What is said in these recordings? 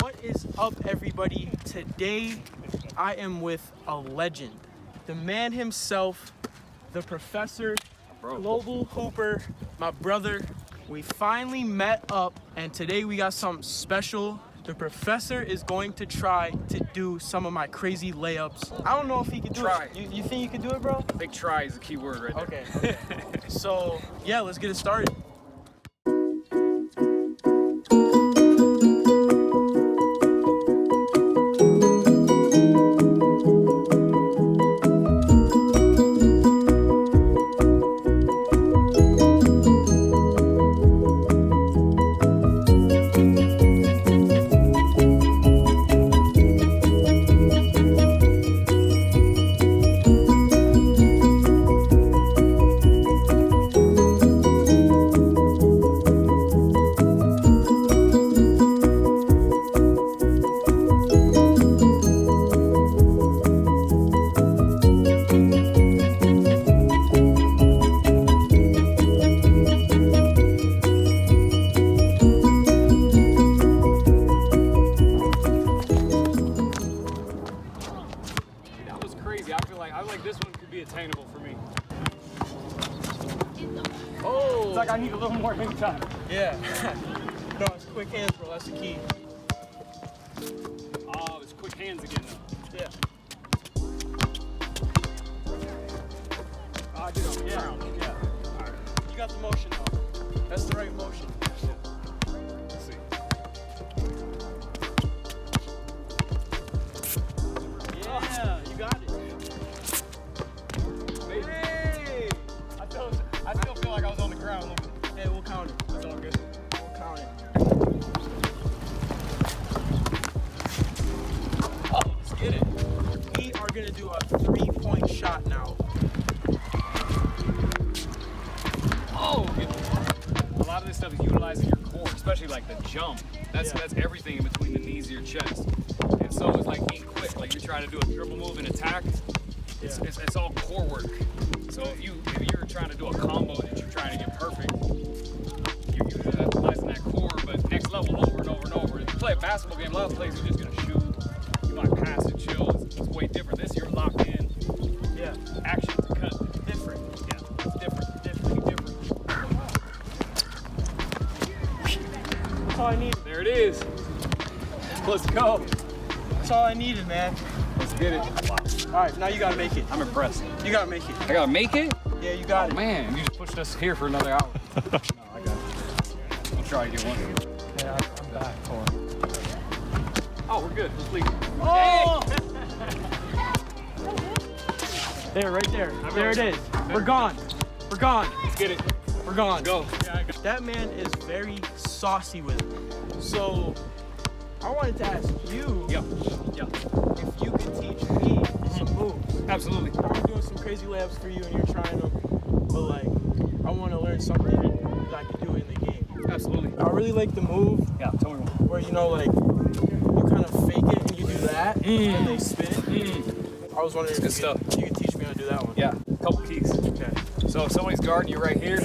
What is up, everybody? Today I am with a legend, the man himself, the professor, global hooper, my brother. We finally met up, and today we got something special. The professor is going to try to do some of my crazy layups. I don't know if he can do it. You think you can do it, bro? I think try is the key word right there. Okay. So, yeah, let's get it started. I feel like this one could be attainable for me. Oh! It's like I need a little more hang time. Yeah. No, it's quick hands, bro. That's the key. Oh, it's quick hands again, though. Yeah. Oh, I did on the Yeah. ground. Yeah. All right. You got the motion, though. That's the right motion. Let's see. Yeah, you got it. Hey! I still feel like I was on the ground a little bit. Hey, we'll count it. That's all good. We'll count it. Oh, let's get it. We are gonna do a 3-point shot now. Oh, a lot of this stuff is utilizing your core, especially like the jump. That's everything in between the knees of your chest. And so it's like being quick, like you're trying to do a dribble move and attack. It's all core work. So if you're trying to do a combo that you're trying to get perfect, you're utilizing that core, but next level over and over and over. If you play a basketball game, a lot of players are just gonna shoot. You might pass and chill. It's way different. This you're locked in. Yeah. Action to cut. Different. Yeah, it's different. That's all I need. There it is. Let's go. That's all I needed, man. Let's get it. Wow. All right, now you gotta make it. I'm impressed. You gotta make it. I gotta make it? Yeah, you got it. Man, you just pushed us here for another hour. No, I got it. I'll try to get one. Yeah, I'm back for it. Oh, we're good. Let's leave. Oh! There, right there. There it is. We're gone. We're gone. Let's get it. We're gone. Go. That man is very saucy with it. So, I wanted to ask you Yeah. if you could teach me some moves. Absolutely. I'm doing some crazy layups for you and you're trying them, but like, I want to learn something that I can do in the game. Absolutely. I really like the move Yeah, tell me more. where, you know, like, you kind of fake it and you do that, and they spin. I was wondering That's good if you could teach me how to do that one. Yeah, a couple keys. Okay. So if somebody's guarding you right here,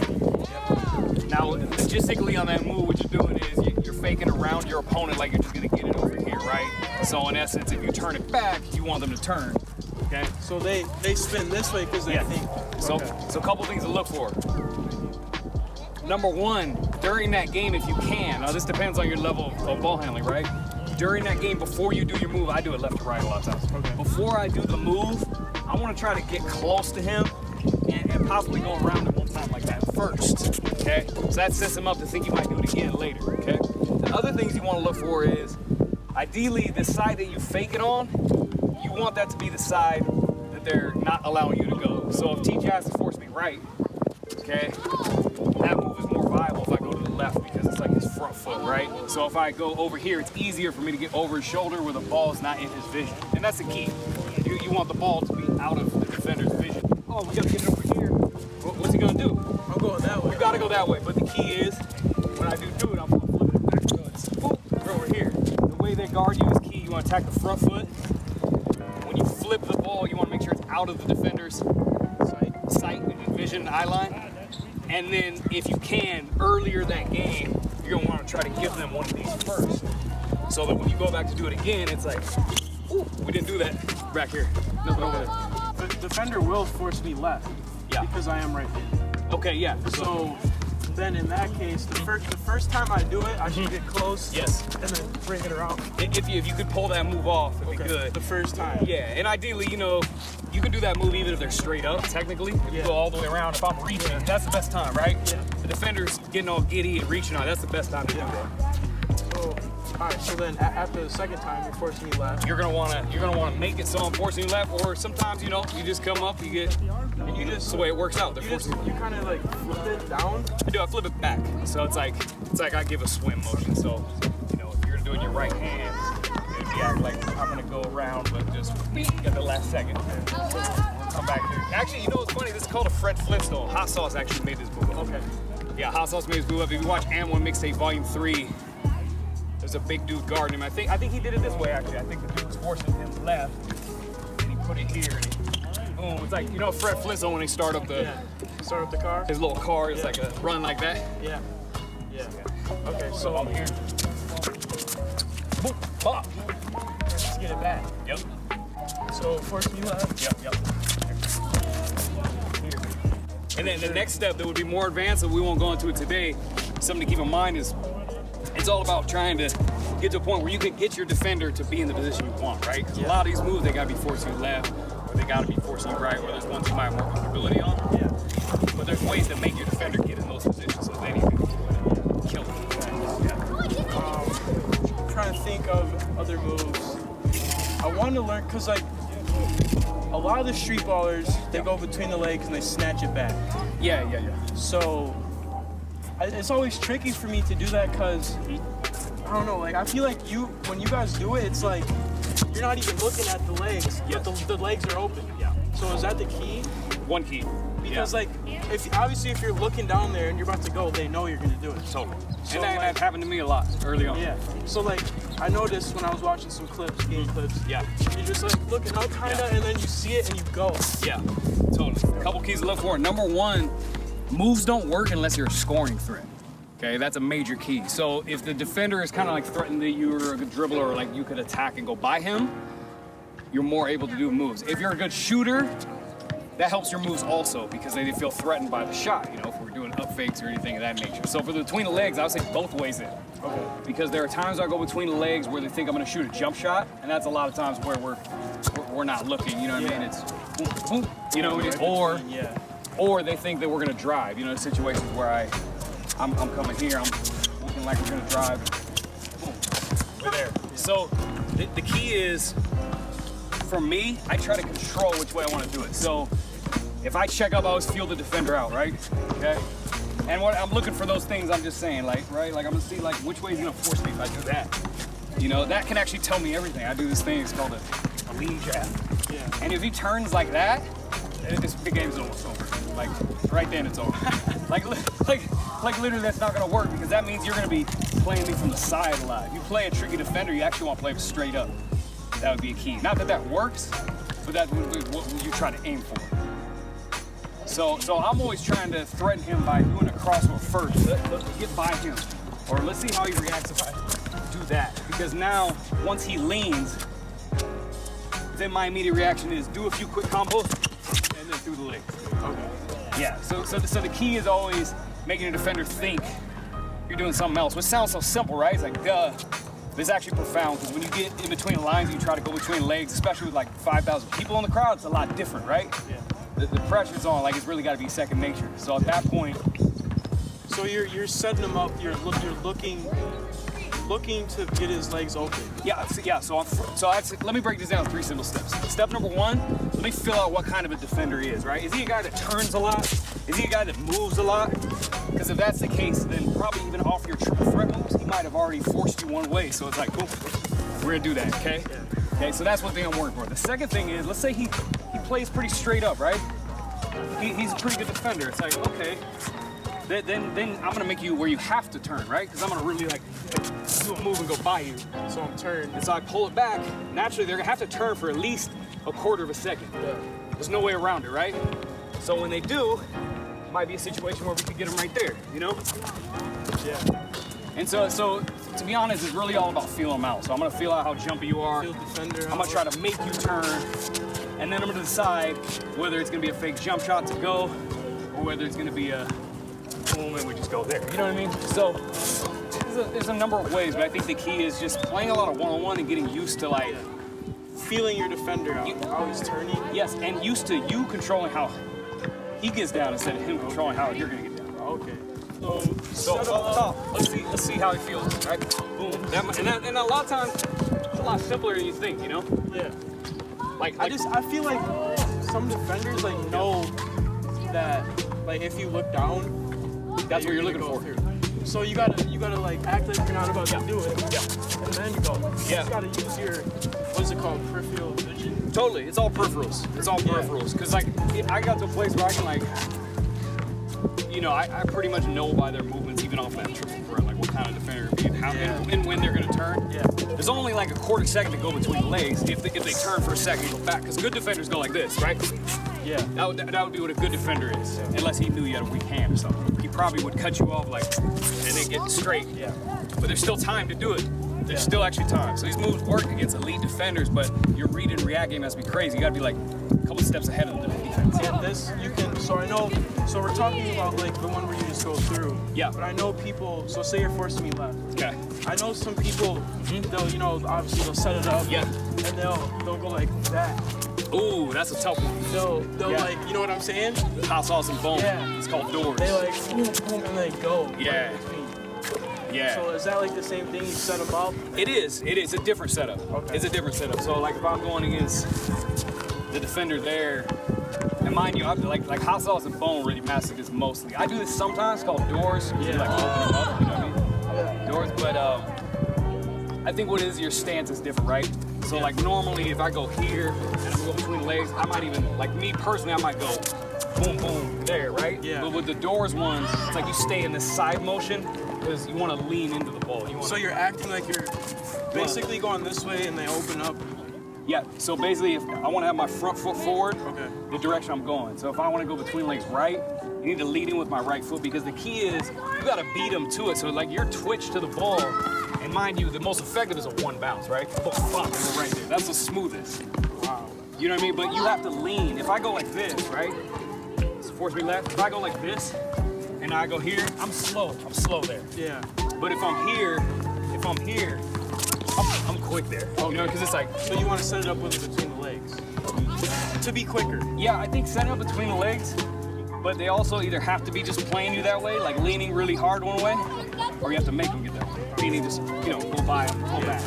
now logistically on that move, what you're doing is you're faking around your opponent like you're just gonna get it over here, right? So in essence, if you turn it back, you want them to turn, okay? So they spin this way because they think. So a couple things to look for. Number one, during that game, if you can, now this depends on your level of ball handling, right? During that game, before you do your move, I do it left to right a lot of times. Okay. Before I do the move, I want to try to get close to him and possibly go around him one time like that first, okay? So that sets him up to think you might do it again later, okay? The other things you want to look for is, ideally, the side that you fake it on, you want that to be the side that they're not allowing you to go. So if Jass is forcing me right, okay, that move is more viable if I go to the left because it's like his front foot, right? So if I go over here, it's easier for me to get over his shoulder where the ball is not in his vision. And that's the key. You want the ball to be out of the defender's vision. Oh, we gotta get it over here. What's he gonna do? I'm going that way. You gotta go that way. But the key is, when I do it, I'm gonna flip it back. So it's boop, over here. The way they guard you is key. You wanna attack the front foot. When you flip the ball, you wanna make sure it's out of the defender's sight, vision, eye line. And then if you can, earlier that game, you're gonna wanna try to give them one of these first. So that when you go back to do it again, it's like, ooh, we didn't do that back here. Nothing over there. The defender will force me left. Yeah. Because I am right-handed. Okay, yeah. So then in that case, the first time I do it, I should get close. Yes. And then bring it around. If you could pull that move off, it'd be good. The first time. Yeah, and ideally, you know, you can do that move even if they're straight up, technically. If you go all the way around, if I'm reaching, that's the best time, right? Yeah. The defender's getting all giddy and reaching on, that's the best time to do that. So, all right, so then after the second time, you're forcing me left. You're gonna wanna make it so I'm forcing you left, or sometimes, you know, you just come up, you get, And you just, that's the way it works out. you kind of like flip it down. I flip it back. So it's like I give a swim motion. So, you know, if you're gonna do it in your right hand, it'd be like I'm gonna go around, but just get the last second. Come back here. Actually, you know what's funny? This is called a Fred Flintstone. Hot Sauce actually made this move up. Okay. Yeah, Hot Sauce made this move up. If you watch And1 Mixtape Volume 3, there's a big dude guarding him. I think he did it this way actually. I think the dude was forcing him left, and he put it here, and boom. It's like, you know, Fred Flintstone when they start up the car. his little car. It's like a run like that. Yeah. Yeah. Okay, So I'm here. Boom, pop. let's get it back. Yep. So force me left. Yep. Here. And then the next step that would be more advanced, and we won't go into it today, something to keep in mind is it's all about trying to get to a point where you can get your defender to be in the position you want, right? Because a lot of these moves, they gotta be forcing you left, or they gotta be forcing you right, or there's ones you might have more comfortability on. Yeah. But there's ways to make your defender get in those positions so then you can kill them. Yeah. I'm trying to think of other moves. I want to learn, cause like a lot of the street ballers, they go between the legs and they snatch it back. Yeah. So it's always tricky for me to do that because I don't know, like I feel like when you guys do it, it's like you're not even looking at the legs, but the legs are open. Yeah. So is that the key? One key. Because like if you're looking down there and you're about to go, they know you're gonna do it. Totally. So, And that happened to me a lot early on. Yeah. So like I noticed when I was watching some game clips. Yeah. You're just like looking up kinda and then you see it and you go. Yeah. Totally. A couple keys to look for. Number one, moves don't work unless you're a scoring threat. Okay, that's a major key. So if the defender is kind of like threatening that you're a good dribbler or like you could attack and go by him, you're more able to do moves. If you're a good shooter, that helps your moves also because they feel threatened by the shot, you know, if we're doing up fakes or anything of that nature. So for the between the legs, I would say both ways in. Okay. Because there are times I go between the legs where they think I'm gonna shoot a jump shot, and that's a lot of times where we're not looking, you know what I mean? It's boom, boom, you know, or they think that we're gonna drive, you know, situations where I'm coming here, I'm looking like we're gonna drive, boom, we're there. So the key is, for me, I try to control which way I want to do it. So if I check up, I always feel the defender out, right? Okay. And what I'm looking for those things, I'm just saying, like, right? Like I'm gonna see like which way he's gonna force me if I do that. You know, that can actually tell me everything. I do this thing, it's called a lean jab. Yeah. And if he turns like that, the game's almost over. Like right then it's over. like literally that's not gonna work because that means you're gonna be playing me from the side a lot. If you play a tricky defender, you actually want to play him straight up. That would be a key. Not that that works, but that's what you try to aim for. So I'm always trying to threaten him by doing a crossword first. Let's get by him. Or let's see how he reacts if I do that. Because now, once he leans, then my immediate reaction is do a few quick combos and then through the legs. Okay. Yeah, so the key is always making a defender think you're doing something else, which sounds so simple, right? It's like, duh. But it's actually profound because when you get in between the lines and you try to go between legs, especially with like 5,000 people in the crowd, it's a lot different, right? Yeah. The pressure's on, like it's really got to be second nature. So at that point, So you're setting him up. You're looking to get his legs open. yeah. So let me break this down in 3 simple steps. Step number 1, let me fill out what kind of a defender he is, right? Is he a guy that turns a lot? Is he a guy that moves a lot? Because if that's the case, then probably even off your triple threat moves, he might have already forced you one way. So it's like, boom, we're gonna do that, okay? Yeah. Okay, so that's one thing I'm working for. The second thing is, let's say he plays pretty straight up, right? He's a pretty good defender. It's like, okay, then I'm gonna make you where you have to turn, right? Because I'm gonna really like do a move and go by you. So I'm turned. And so I pull it back. Naturally, they're gonna have to turn for at least a quarter of a second. Yeah. There's no way around it, right? So when they do, it might be a situation where we could get them right there, you know? Yeah. And so to be honest, it's really all about feeling them out. So I'm gonna feel out how jumpy you are. Field defender. I'm gonna try to make you turn, and then I'm gonna decide whether it's gonna be a fake jump shot to go, or whether it's gonna be a boom and we just go there. You know what I mean? So there's a number of ways, but I think the key is just playing a lot of one-on-one and getting used to like feeling your defender out, how he's turning. Yes, and used to you controlling how he gets down instead of him controlling how you're gonna get down. Okay. So let's see how it feels. Right? Boom. And a lot of times it's a lot simpler than you think. You know? Yeah. Like I feel like some defenders like know that like if you look down, that's what you're looking for. Through. So you gotta like act like you're not about to do it. Yeah. And then you go. Yeah. You just gotta use your what's it called? Peripheral vision. Totally. It's all peripherals. It's all peripherals. Cause like I got to a place where I can like, you know, I pretty much know by their movements even off that triple threat, like what kind of defender to be and how and when they're gonna turn. Yeah. There's only like a quarter second to go between the legs if they turn for a second and go back. Cause good defenders go like this, right? Yeah. That would be what a good defender is, unless he knew you had a weak hand or something. He probably would cut you off like, and then get straight. Yeah. But there's still time to do it. There's still actually time. So these moves work against elite defenders, but your read and react game has to be crazy. You gotta be like a couple steps ahead of the defense. And this, you can, so I know, so we're talking about like the one where you just go through. Yeah. But I know people, so say you're forcing me left. Okay. I know some people, they'll, you know, obviously they'll set it up. Yeah. And they'll go like that. Ooh, that's a tough one. They'll like, you know what I'm saying? Hot sauce and bone. Yeah. It's called doors. They like, boom, boom, and they go. Yeah. Yeah. So is that like the same thing? You set them up? It is a different setup. Okay. It's a different setup. So like if I'm going against the defender there, and mind you, I like hot sauce and bone really matches this mostly. I do this sometimes called doors. Yeah. Like open them up, you know what I mean? Doors, but I think what is your stance is different, right? So like normally if I go here and I'm going between the legs, I might even, like me personally, I might go boom, boom, there, right? Yeah. But with the doors one, it's like you stay in this side motion because you want to lean into the ball. So you're acting like you're basically going this way and they open up. Yeah, so basically if I want to have my front foot forward, Okay. the direction I'm going. So if I want to go between legs right, you need to lead in with my right foot because the key is you got to beat them to it. So like your twitch to the ball, and mind you, the most effective is a one bounce, right? Boom, bop, and we're right there. That's the smoothest. Wow. You know what I mean? But you have to lean. If I go like this, right? So force me left. If I go like this and I go here, I'm slow. I'm slow there. Yeah. But if I'm here, I'm quick there. Okay. You know, because it's like, So you want to set it up with between the legs to be quicker. yeah, I think setting up between the legs, but they also either have to be just playing you that way, like leaning really hard one way, or you have to make them get that way. Meaning just, you know, go by them, pull back.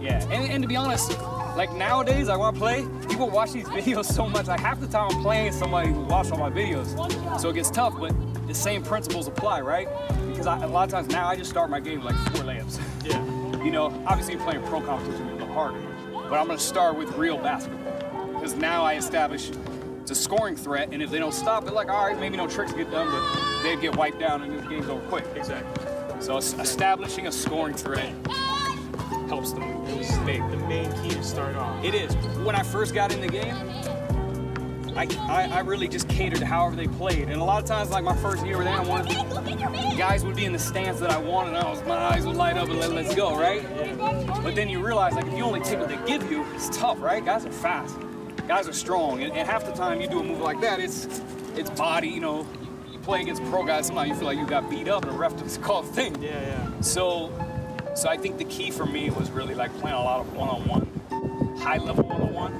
Yeah. And to be honest, like nowadays, I want to play, people watch these videos so much, like half the time I'm playing somebody who watched all my videos. So it gets tough, but the same principles apply, right? Because a lot of times now I just start my game with like 4 layups. Yeah. You know, obviously playing pro competition is a little harder, but I'm gonna start with real basketball. Because now I establish it's a scoring threat, and if they don't stop, they're like, all right, maybe no tricks get done, but they get wiped down and the game's over quick. Exactly. So establishing a scoring threat helps them stay. The main key to start off. It is. When I first got in the game, I really just catered to however they played. And a lot of times, like my first year with them, guys would be in the stance that I wanted, and my eyes would light up and let's go, right? Yeah. But then you realize, like, if you only take what they give you, it's tough, right? Guys are fast. Guys are strong. And half the time you do a move like that, it's body, you know. You play against pro guys, sometimes you feel like you got beat up and the ref just called a thing. Yeah. So I think the key for me was really like playing a lot of one-on-one, high-level one-on-one,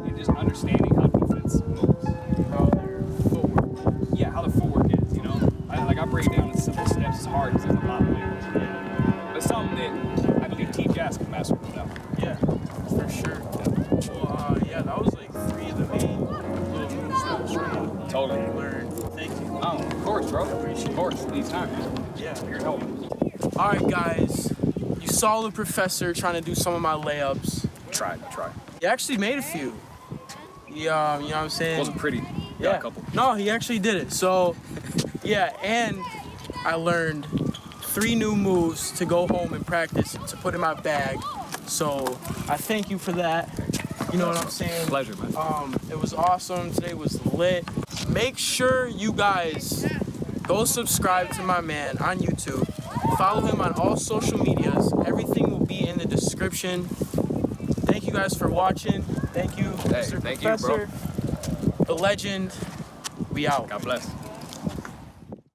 and just understanding how defense moves. How their footwork. Yeah, how the footwork is, you know? I break it down in simple steps. It's hard because there's a lot of layers. Yeah. But something that I believe Jass can master without. Yeah. For sure. Well, that was like 3 of the main little moves that I was trying to Totally. learn. Thank you. Oh, of course, bro. Of course, anytime. Yeah. Here to help. All right, guys. You saw the professor trying to do some of my layups. Try. He actually made a few. You know what I'm saying? Wasn't pretty. Got a couple. No, he actually did it. So, yeah, and I learned 3 new moves to go home and practice to put in my bag. So I thank you for that. You know what I'm saying? Pleasure, man. It was awesome. Today was lit. Make sure you guys go subscribe to my man on YouTube. Follow him on all social medias. Everything will be in the description. Thank you guys for watching. Thank you, Mr. thank Professor, you, bro. the legend. We out. God bless.